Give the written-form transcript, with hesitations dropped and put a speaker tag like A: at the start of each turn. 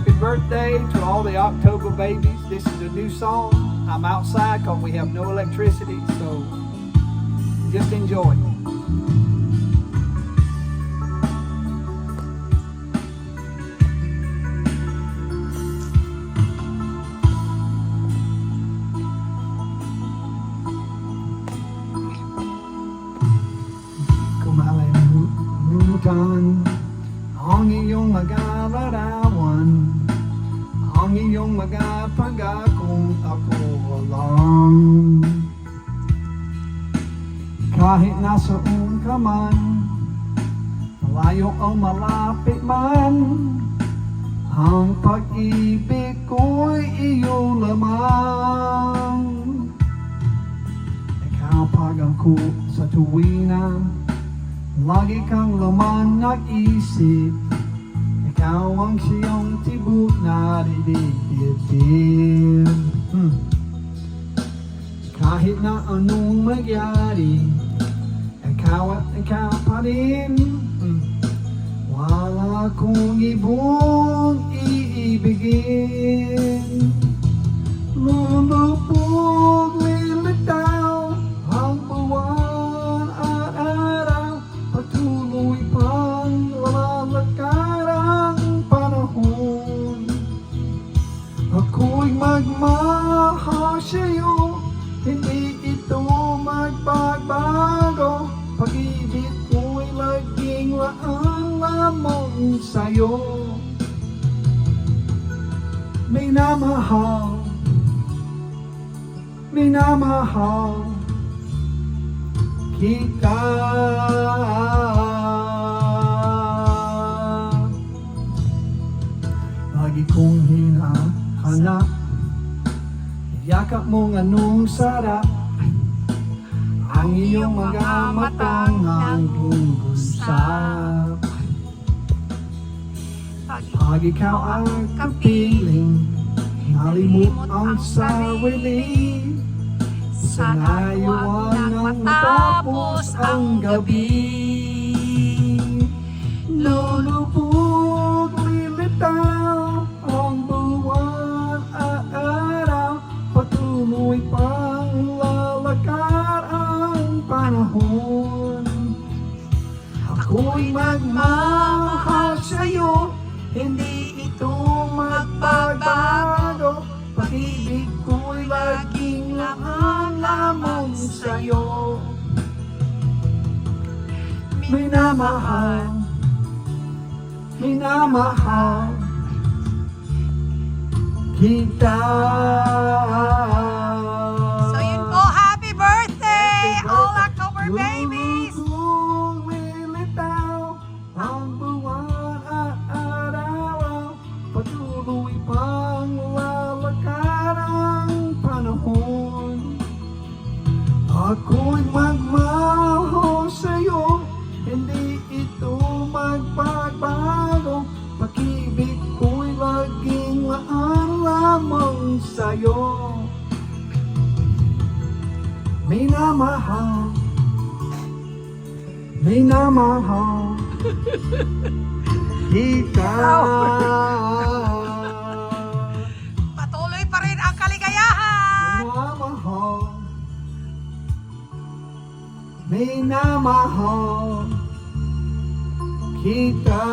A: Happy birthday to all the October babies. This is a new song. I'm outside because we have no electricity, so just enjoy. Kumalimutan ang iyong mag-alarawan, ang iyong magapagakong ako lang. Kahit nasaan ka man, malayo o malapit man, ang pag-ibig ko'y iyong lamang. Ikaw pag-angko sa tuwina, lagi kang laman ng isip. Ikaw ang siyang tibok na didibdib. Kahit na anong magyari, ikaw at ikaw pa rin. Wala kong ibang iibigin. Lulubog, lilitaw ang buwan at araw, patuloy pang lalakad ang panahon. Ako'y magmahal sa'yo, hindi ito magbabago. Pag-ibig ko'y laging laan lamang sa'yo. Minamahal, minamahal kita. Lagi kong hinahanap, yakap mong anong sarap, ang iyong mga matang nag-uusap. Pag ikaw ang kapiling, nalimot ang sarili, sanayuan nang matapos ang gabi. Lulubog, lilitaw ang buwan at araw, patuloy pang lalakad ang panahon. Ako'y magmahal sa'yo, hindi ito magbabago. Pag-ibig ko'y laging laan lamang sa'yo. Minamahal, minamahal kita.
B: So yun po, happy birthday, all October babies!
A: Lilitaw ang buwan at araw, patuloy pang lalakad ang panahon. Ako'y magmahal sa'yo, hindi ito magbabago. Pag-ibig ko'y laging laan lamang sa'yo. Minamahal, minamahal kita.
B: Patuloy pa rin ang kaligayahan!
A: Minamahal, minamahal kita.